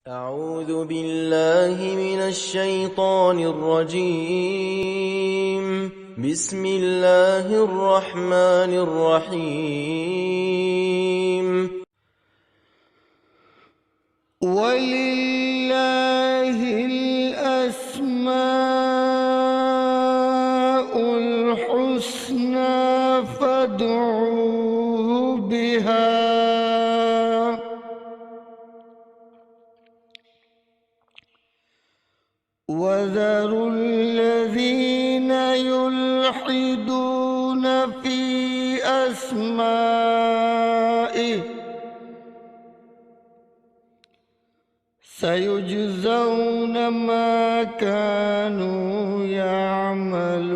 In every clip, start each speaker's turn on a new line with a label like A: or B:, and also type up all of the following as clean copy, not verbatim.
A: أعوذ بالله من الشيطان الرجيم. بسم الله الرحمن الرحيم.
B: وَلِلَّهِ الْأَسْمَاءُ الْحُسْنَى فَادْعُوهُ بِهَا وَذَرُوا الَّذِينَ يُلْحِدُونَ فِي أَسْمَائِهِ سَيُجْزَوْنَ مَا كَانُوا يَعْمَلُونَ۔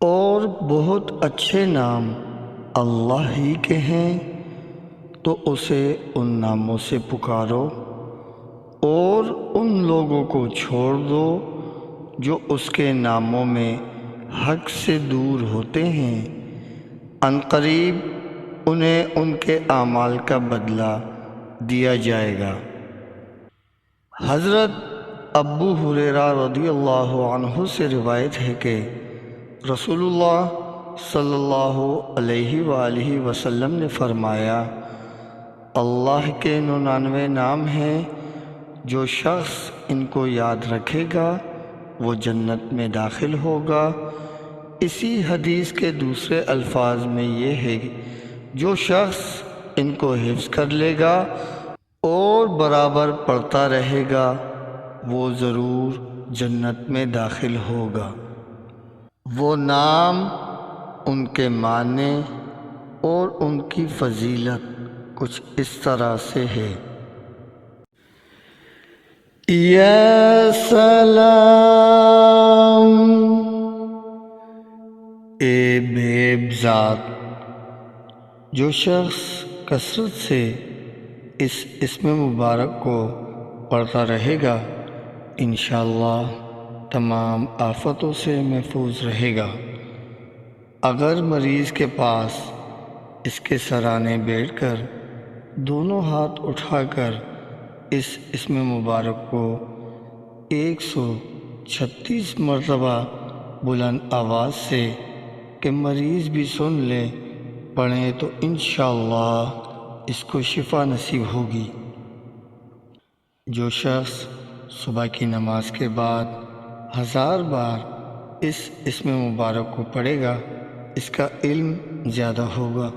B: اور بہت اچھے نام اللہ ہی کے ہیں، تو اسے ان ناموں سے پکارو، اور ان لوگوں کو چھوڑ دو جو اس کے ناموں میں حق سے دور ہوتے ہیں۔ عنقریب انہیں ان کے اعمال کا بدلہ دیا جائے گا۔ حضرت ابو ہریرہ رضی اللہ عنہ سے روایت ہے کہ رسول اللہ صلی اللہ علیہ وآلہ وسلم نے فرمایا، اللہ کے 99 نام ہیں، جو شخص ان کو یاد رکھے گا وہ جنت میں داخل ہوگا۔ اسی حدیث کے دوسرے الفاظ میں یہ ہے، جو شخص ان کو حفظ کر لے گا اور برابر پڑھتا رہے گا وہ ضرور جنت میں داخل ہوگا۔ وہ نام، ان کے معنی اور ان کی فضیلت کچھ اس طرح سے ہے: یا سلام، اے بے ذات۔ جو شخص کثرت سے اس اسم مبارک کو پڑھتا رہے گا انشاءاللہ تمام آفتوں سے محفوظ رہے گا۔ اگر مریض کے پاس اس کے سرانے بیٹھ کر دونوں ہاتھ اٹھا کر اس اسم مبارک کو 136 مرتبہ بلند آواز سے کہ مریض بھی سن لے پڑھیں تو انشاءاللہ اس کو شفا نصیب ہوگی۔ جو شخص صبح کی نماز کے بعد 1000 بار اس اسم مبارک کو پڑھے گا اس کا علم زیادہ ہوگا۔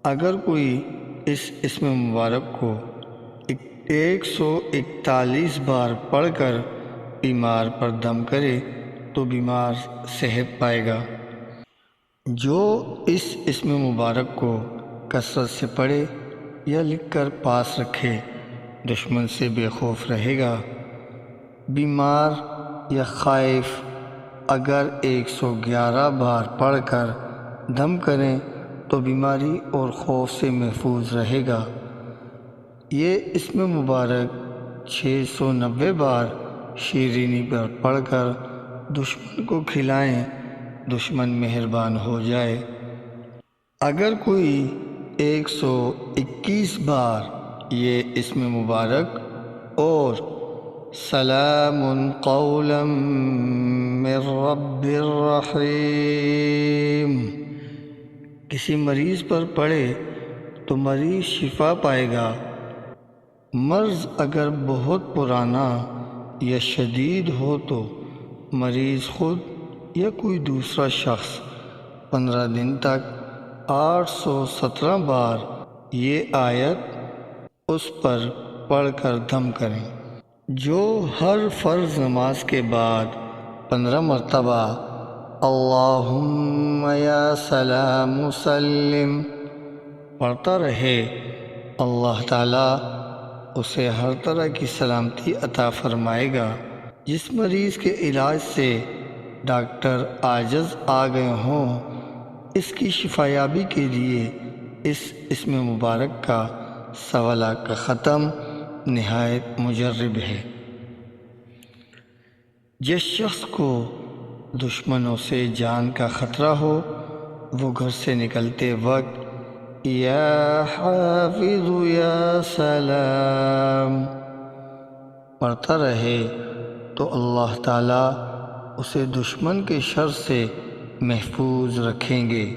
B: اگر کوئی اس اسم مبارک کو 141 بار پڑھ کر بیمار پر دم کرے تو بیمار صحت پائے گا۔ جو اس اسم مبارک کو کثرت سے پڑھے یا لکھ کر پاس رکھے دشمن سے بے خوف رہے گا۔ بیمار یا خائف اگر 111 بار پڑھ کر دم کریں تو بیماری اور خوف سے محفوظ رہے گا۔ یہ اسم مبارک 690 بار شیرینی پر پڑھ کر دشمن کو کھلائیں، دشمن مہربان ہو جائے۔ اگر کوئی 121 بار یہ اسم مبارک اور سلام قولا من رب الرحیم کسی مریض پر پڑھے تو مریض شفا پائے گا۔ مرض اگر بہت پرانا یا شدید ہو تو مریض خود یا کوئی دوسرا شخص 15 دن تک 817 بار یہ آیت اس پر پڑھ کر دم کریں۔ جو ہر فرض نماز کے بعد 15 مرتبہ اللہم یا سلام سلم پڑھتا رہے اللہ تعالیٰ اسے ہر طرح کی سلامتی عطا فرمائے گا۔ جس مریض کے علاج سے ڈاکٹر عاجز آ گئے ہوں اس کی شفایابی کے لیے اس اسم مبارک کا 1.25 لاکھ کا ختم نہایت مجرب ہے۔ جس شخص کو دشمنوں سے جان کا خطرہ ہو وہ گھر سے نکلتے وقت یا حافظ یا سلام پڑھتا رہے تو اللہ تعالیٰ اسے دشمن کے شر سے محفوظ رکھیں گے۔